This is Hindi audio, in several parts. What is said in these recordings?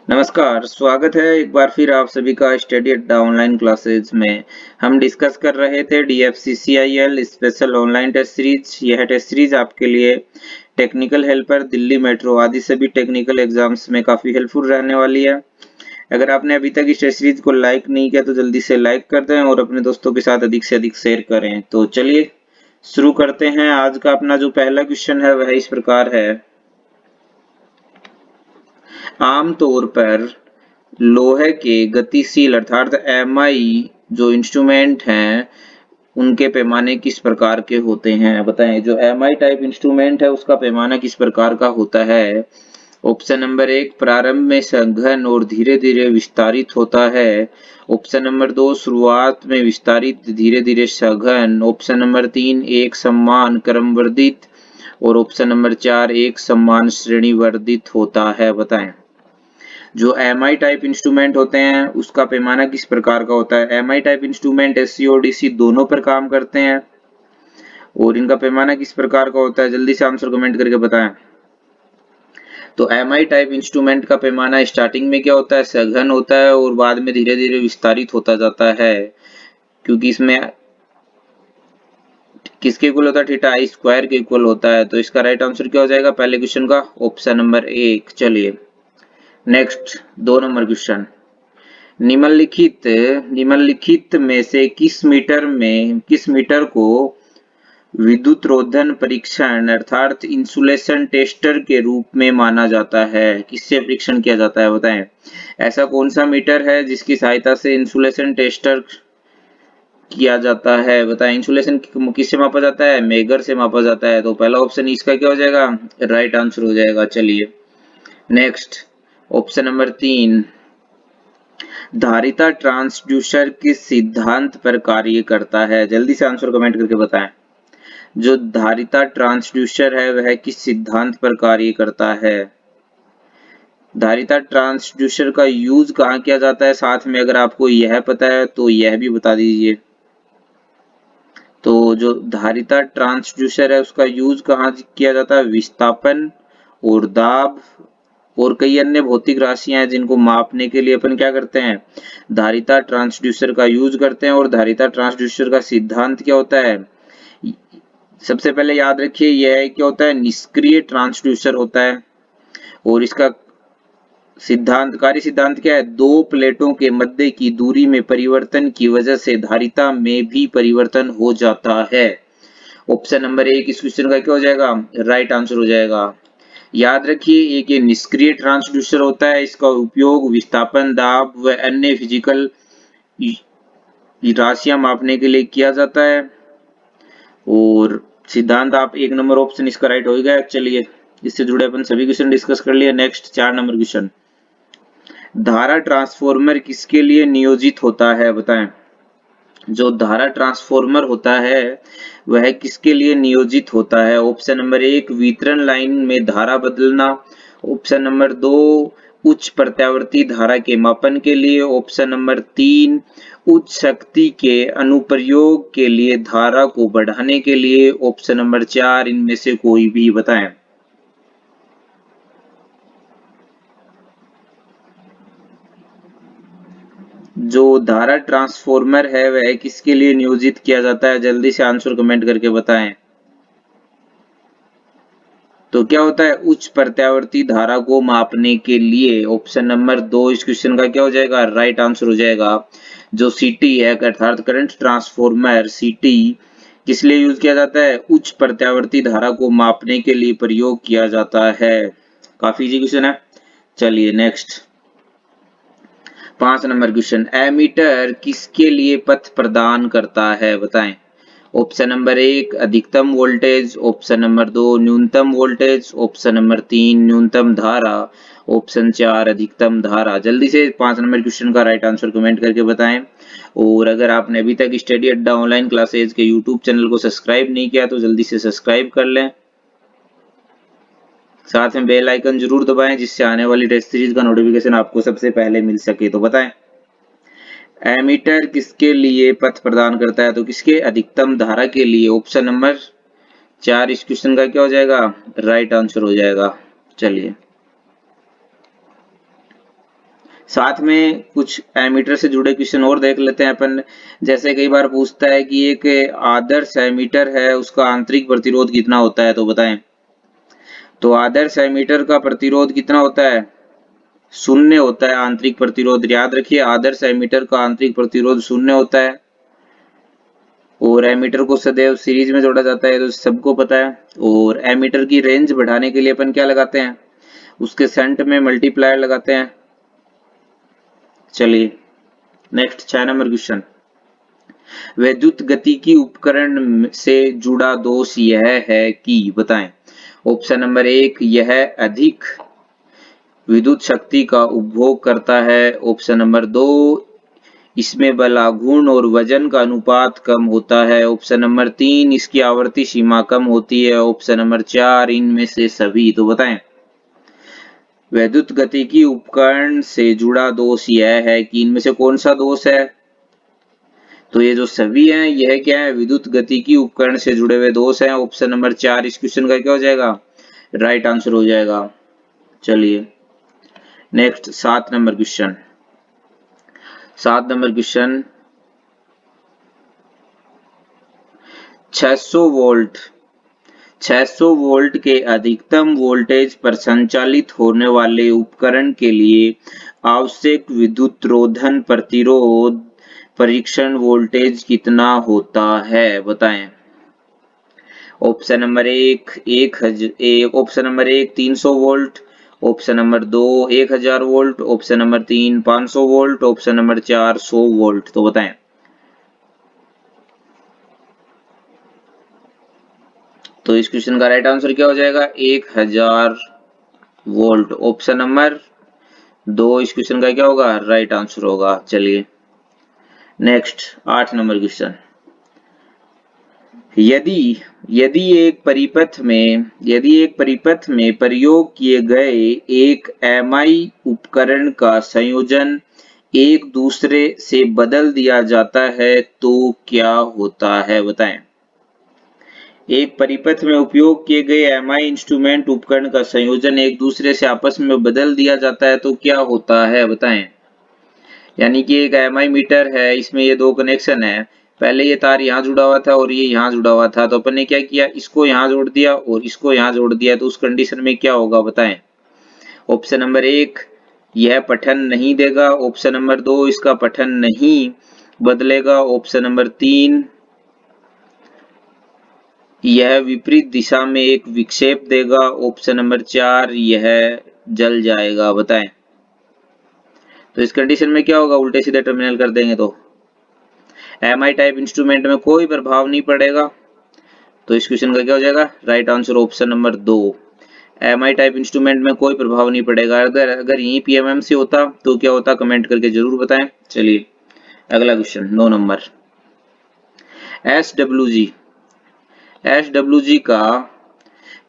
नमस्कार, स्वागत है एक बार फिर आप सभी का स्टडी अड्डा ऑनलाइन क्लासेज में। हम डिस्कस कर रहे थे DFCCIL special online test series. यह टेस्ट सीरीज आपके लिए टेक्निकल हेल्पर, दिल्ली मेट्रो आदि सभी टेक्निकल एग्जाम्स में काफ़ी हेल्पफुल रहने वाली है। अगर आपने अभी तक इस टेस्ट सीरीज को लाइक नहीं किया तो जल्दी से लाइक कर दें और अपने दोस्तों के साथ अधिक से अधिक शेयर करें। तो चलिए शुरू करते हैं। आज का अपना जो पहला क्वेश्चन है वह इस प्रकार है। आमतौर पर लोहे के गतिशील अर्थात MI जो इंस्ट्रूमेंट हैं उनके पैमाने किस प्रकार के होते हैं, बताएं। जो MI टाइप इंस्ट्रूमेंट है उसका पैमाना किस प्रकार का होता है। ऑप्शन नंबर 1 प्रारंभ में सघन और धीरे धीरे विस्तारित होता है। ऑप्शन नंबर 2 शुरुआत में विस्तारित धीरे धीरे सघन। ऑप्शन नंबर 3 एक समान क्रमवर्धित और ऑप्शन नंबर 4 एक समान श्रेणीवर्धित होता है, बताएं। जो MI टाइप इंस्ट्रूमेंट होते हैं उसका पैमाना किस प्रकार का होता है। MI टाइप इंस्ट्रूमेंट SC और DC दोनों पर काम करते हैं और इनका पैमाना किस प्रकार का होता है, जल्दी से आंसर कमेंट करके बताएं। तो MI टाइप इंस्ट्रूमेंट का पैमाना स्टार्टिंग में क्या होता है, सघन होता है और बाद में धीरे धीरे विस्तारित होता जाता है, क्योंकि इसमें किसके इक्वल होता है, थीटा आई स्क्वायर के इक्वल होता है। तो इसका राइट आंसर क्या हो जाएगा पहले क्वेश्चन का, ऑप्शन नंबर 1। चलिए नेक्स्ट 2 नंबर क्वेश्चन। निम्नलिखित में से किस मीटर को विद्युत रोधन परीक्षण अर्थात इंसुलेशन टेस्टर के रूप में माना जाता है। किससे परीक्षण किया जाता है, बताएं। ऐसा कौन सा मीटर है जिसकी सहायता से इंसुलेशन टेस्टर किया जाता है, बताएं। इंसुलेशन किससे मापा जाता है, मेगर से मापा जाता है। तो पहला ऑप्शन इसका क्या हो जाएगा, राइट आंसर हो जाएगा। चलिए नेक्स्ट ऑप्शन नंबर 3 धारिता ट्रांसड्यूसर किस सिद्धांत पर कार्य करता है, जल्दी से आंसर कमेंट करके बताएं। जो धारिता ट्रांसड्यूसर है वह किस सिद्धांत पर कार्य करता है। धारिता ट्रांसड्यूसर का यूज कहाँ किया जाता है, साथ में अगर आपको यह पता है तो यह भी बता दीजिए। तो जो धारिता ट्रांसड्यूसर है उसका यूज कहाँ किया जाता है, विस्थापन और दाब और कई अन्य भौतिक राशियां हैं जिनको मापने के लिए अपन क्या करते हैं, धारिता ट्रांसड्यूसर का यूज करते हैं। और धारिता ट्रांसड्यूसर का सिद्धांत क्या होता है, सबसे पहले याद रखिए यह क्या होता है, निष्क्रिय ट्रांसड्यूसर होता है। और इसका कार्य सिद्धांत क्या है, दो प्लेटों के मध्य की दूरी में परिवर्तन की वजह से धारिता में भी परिवर्तन हो जाता है। ऑप्शन नंबर 1 इस क्वेश्चन का क्या हो जाएगा, राइट आंसर हो जाएगा। याद रखिए एक ये निष्क्रिय ट्रांसड्यूसर होता है, इसका उपयोग विस्थापन, दाब व अन्य फिजिकल राशियां मापने के लिए किया जाता है। और सिद्धांत आप 1 नंबर ऑप्शन इसका राइट हो गया। चलिए इससे जुड़े अपन सभी क्वेश्चन डिस्कस कर लिए। Next 4 number question. धारा ट्रांसफॉर्मर किसके लिए नियोजित होता है, बताएं। जो धारा ट्रांसफॉर्मर होता है वह किसके लिए नियोजित होता है। ऑप्शन नंबर 1 वितरण लाइन में धारा बदलना। ऑप्शन नंबर 2 उच्च प्रत्यावर्ती धारा के मापन के लिए। ऑप्शन नंबर 3 उच्च शक्ति के अनुप्रयोग के लिए धारा को बढ़ाने के लिए। ऑप्शन नंबर 4 इनमें से कोई भी, बताएं। जो धारा ट्रांसफॉर्मर है वह किसके लिए नियोजित किया जाता है, जल्दी से आंसर कमेंट करके बताएं। तो क्या होता है, उच्च प्रत्यावर्ती धारा को मापने के लिए। ऑप्शन नंबर 2 इस क्वेश्चन का क्या हो जाएगा, राइट आंसर हो जाएगा। जो CT है अर्थात करंट ट्रांसफॉर्मर CT किस लिए यूज किया जाता है, उच्च प्रत्यावर्ती धारा को मापने के लिए प्रयोग किया जाता है। काफी इजी क्वेश्चन है। चलिए नेक्स्ट 5 नंबर क्वेश्चन। एमीटर किसके लिए पथ प्रदान करता है, बताएं। ऑप्शन नंबर 1 अधिकतम वोल्टेज। ऑप्शन नंबर 2 न्यूनतम वोल्टेज। ऑप्शन नंबर 3 न्यूनतम धारा। ऑप्शन 4 अधिकतम धारा। जल्दी से 5 नंबर क्वेश्चन का राइट आंसर कमेंट करके बताएं। और अगर आपने अभी तक स्टडी अड्डा ऑनलाइन क्लासेज के यूट्यूब चैनल को सब्सक्राइब नहीं किया तो जल्दी से सब्सक्राइब कर लें, साथ में बेल आइकन जरूर दबाएं जिससे आने वाली टेस्ट सीरीज का नोटिफिकेशन आपको सबसे पहले मिल सके। तो बताएं एमीटर किसके लिए पथ प्रदान करता है, तो किसके, अधिकतम धारा के लिए। ऑप्शन नंबर 4 इस क्वेश्चन का क्या हो जाएगा, राइट आंसर हो जाएगा। चलिए साथ में कुछ एमीटर से जुड़े क्वेश्चन और देख लेते हैं अपन। जैसे कई बार पूछता है कि एक आदर्श एमीटर है, उसका आंतरिक प्रतिरोध कितना होता है, तो बताएं। तो आदर्श एमीटर का प्रतिरोध कितना होता है, शून्य होता है आंतरिक प्रतिरोध। याद रखिए आदर्श एमीटर का आंतरिक प्रतिरोध शून्य होता है। और एमीटर को सदैव सीरीज में जोड़ा जाता है, तो सबको पता है। और एमीटर की रेंज बढ़ाने के लिए अपन क्या लगाते हैं, उसके सेंट में मल्टीप्लायर लगाते हैं। चलिए नेक्स्ट 6 नंबर क्वेश्चन। विद्युत गतिकी उपकरण से जुड़ा दोष यह है कि बताएं। ऑप्शन नंबर 1, यह अधिक विद्युत शक्ति का उपभोग करता है। ऑप्शन नंबर 2, इसमें बल आघूर्ण और वजन का अनुपात कम होता है। ऑप्शन नंबर 3, इसकी आवर्ती सीमा कम होती है। ऑप्शन नंबर 4, इनमें से सभी। तो बताएं विद्युत गतिकी उपकरण से जुड़ा दोष यह है कि इनमें से कौन सा दोष है। तो ये जो सभी हैं यह क्या है, विद्युत गतिकी उपकरण से जुड़े हुए दोष हैं। ऑप्शन नंबर 4 इस क्वेश्चन का क्या हो जाएगा, राइट आंसर हो जाएगा। चलिए next 7 number question. 7 number question, 600 volt के अधिकतम वोल्टेज पर संचालित होने वाले उपकरण के लिए आवश्यक विद्युतरोधन प्रतिरोध परीक्षण वोल्टेज कितना होता है, बताएं। Option number 1 option number 1 300 volt, option number 2 1000 volt, option number 3 500 volt, option number 4 100 volt. तो बताएं। तो इस क्वेश्चन का राइट आंसर क्या हो जाएगा, 1000 वोल्ट। ऑप्शन नंबर 2 इस क्वेश्चन का क्या होगा, राइट आंसर होगा। चलिए नेक्स्ट 8 नंबर क्वेश्चन। यदि एक परिपथ में प्रयोग किए गए एक एमआई उपकरण का संयोजन एक दूसरे से बदल दिया जाता है तो क्या होता है, बताएं। एक परिपथ में उपयोग किए गए एमआई इंस्ट्रूमेंट उपकरण का संयोजन एक दूसरे से आपस में बदल दिया जाता है तो क्या होता है, बताएं। यानी कि एक एमआई मीटर है, इसमें ये दो कनेक्शन है। पहले ये तार यहाँ जुड़ा हुआ था और ये यहाँ जुड़ा हुआ था, तो अपन ने क्या किया, इसको यहाँ जोड़ दिया और इसको यहाँ जोड़ दिया। तो उस कंडीशन में क्या होगा, बताएं। ऑप्शन नंबर 1, यह पठन नहीं देगा। ऑप्शन नंबर 2, इसका पठन नहीं बदलेगा। ऑप्शन नंबर 3, यह विपरीत दिशा में एक विक्षेप देगा। ऑप्शन नंबर 4, यह जल जाएगा, बताएं। तो इस कंडीशन में क्या होगा, उल्टे सीधे टर्मिनल कर देंगे तो एमआई टाइप इंस्ट्रूमेंट में कोई प्रभाव नहीं पड़ेगा। तो इस क्वेश्चन का क्या हो जाएगा, right answer option number 2, MI type instrument में कोई प्रभाव नहीं पड़ेगा। अगर यही पीएमएमसी होता तो क्या होता, कमेंट करके जरूर बताएं। चलिए अगला क्वेश्चन 9 नंबर। एसडब्ल्यूजी का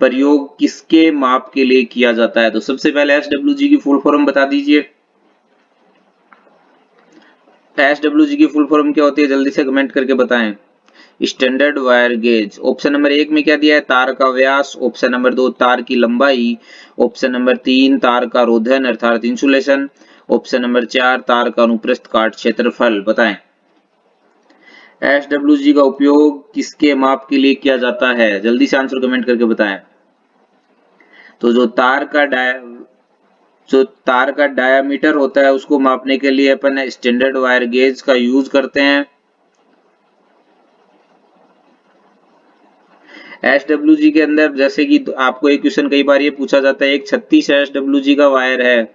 प्रयोग किसके माप के लिए किया जाता है। तो सबसे पहले एसडब्ल्यूजी की फुल फॉर्म बता दीजिए। एसडब्ल्यूजी की फुल फॉर्म क्या होती है, जल्दी से कमेंट करके बताएं। Standard wire gauge. Option number 1 में क्या दिया है, तार का व्यास। ऑप्शन नंबर 2 तार की लंबाई। ऑप्शन नंबर 3 तार का रोधन अर्थात इंसुलेशन। ऑप्शन नंबर 4 तार का अनुप्रस्थ काट क्षेत्रफल, बताएं। एसडब्ल्यूजी का उपयोग किसके माप के लिए किया जाता है, जल्दी से आंसर कमेंट करके बताएं। तो जो तार का डायामीटर होता है उसको मापने के लिए अपन स्टैंडर्ड वायर गेज का यूज करते हैं। एसडब्ल्यूजी के अंदर जैसे कि आपको एक क्वेश्चन कई बार ये पूछा जाता है, एक 36 एसडब्ल्यूजी का वायर है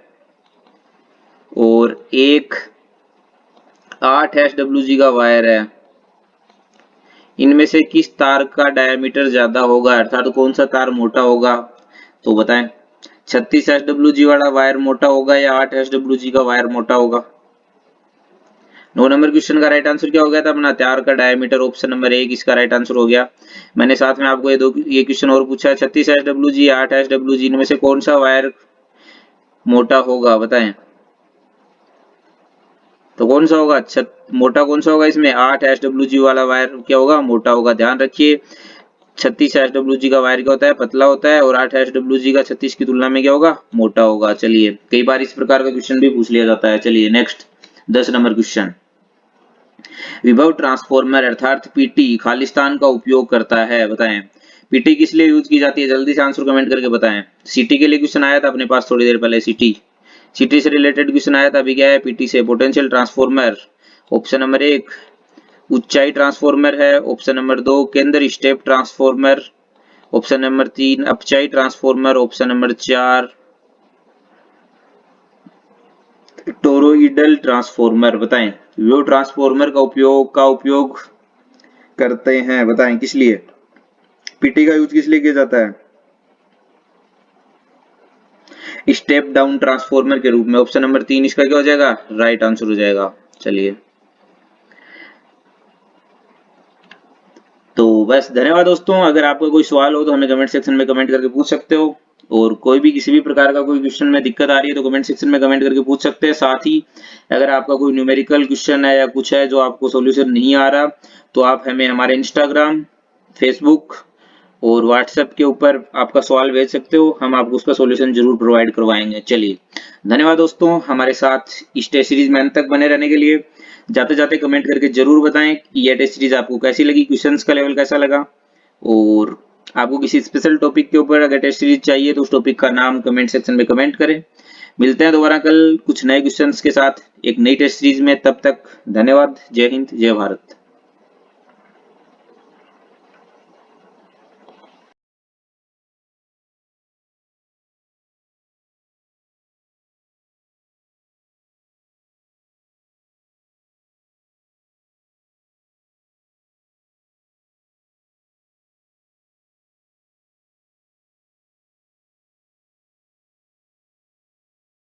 और एक 8 एसडब्ल्यूजी का वायर है, इनमें से किस तार का डायमीटर ज्यादा होगा अर्थात कौन सा तार मोटा होगा। तो बताएं 36 एसडब्ल्यूजी वाला वायर मोटा होगा या 8 एसडब्ल्यूजी का वायर मोटा होगा। 9 नंबर क्वेश्चन का राइट आंसर क्या हो गया था अपना, तार का डायमीटर। ऑप्शन नंबर 1 इसका राइट आंसर हो गया। मैंने साथ में आपको ये क्वेश्चन और पूछा है, 36 एसडब्ल्यूजी 8 एसडब्ल्यूजी इनमें से कौन सा वायर मोटा होगा, बताएं। तो कौन सा होगा, मोटा कौन सा होगा इसमें, 8 एसडब्ल्यूजी वाला वायर क्या होगा, मोटा होगा। ध्यान रखिए 36 SWG का वायर क्या होता है, पतला होता है, और 8 SWG का 36 की तुलना में क्या होगा, मोटा होगा। चलिए, कई बार इस प्रकार का क्वेश्चन भी पूछ लिया जाता है। चलिए नेक्स्ट 10 नंबर क्वेश्चन, विभव ट्रांसफॉर्मर अर्थात पीटी खालिस्तान का उपयोग करता है, बताएं। पीटी किस लिए यूज की जाती है, जल्दी से आंसर कमेंट करके बताएं। सीटी के लिए क्वेश्चन आया था अपने पास थोड़ी देर पहले, सीटी से रिलेटेड क्वेश्चन आया था, अभी क्या है, पीटी से। पोटेंशियल ट्रांसफॉर्मर, ऑप्शन नंबर 1 ऊंचाई ट्रांसफॉर्मर है, ऑप्शन नंबर 2 केंद्र स्टेप ट्रांसफॉर्मर, ऑप्शन नंबर 3 अपचाई transformer, option number 4 toroidal transformer. बताएं, वो ट्रांसफॉर्मर का उपयोग करते हैं, बताएं किस लिए, पीटी का यूज किस लिए किया जाता है, स्टेप डाउन ट्रांसफॉर्मर के रूप में। ऑप्शन नंबर 3 इसका क्या हो जाएगा, राइट आंसर हो जाएगा। चलिए, तो बस धन्यवाद दोस्तों। अगर आपका कोई सवाल हो तो हमें कमेंट सेक्शन में कमेंट करके पूछ सकते हो, और कोई भी किसी भी प्रकार का कोई क्वेश्चन में दिक्कत आ रही है तो कमेंट सेक्शन में कमेंट करके पूछ सकते हैं। साथ ही अगर आपका कोई न्यूमेरिकल क्वेश्चन है या कुछ है जो आपको सॉल्यूशन नहीं आ रहा, तो आप हमें हमारे इंस्टाग्राम, फेसबुक और व्हाट्सएप के ऊपर आपका सवाल भेज सकते हो, हम आपको उसका सॉल्यूशन जरूर प्रोवाइड करवाएंगे। चलिए धन्यवाद दोस्तों, हमारे साथ इस टेस्ट सीरीज में अंत तक बने रहने के लिए। जाते जाते कमेंट करके जरूर बताएं कि यह टेस्ट सीरीज आपको कैसी लगी, क्वेश्चंस का लेवल कैसा लगा, और आपको किसी स्पेशल टॉपिक के ऊपर अगर टेस्ट सीरीज चाहिए तो उस टॉपिक का नाम कमेंट सेक्शन में कमेंट करें। मिलते हैं दोबारा कल कुछ नए क्वेश्चंस के साथ एक नई टेस्ट सीरीज में, तब तक धन्यवाद। जय हिंद, जय भारत।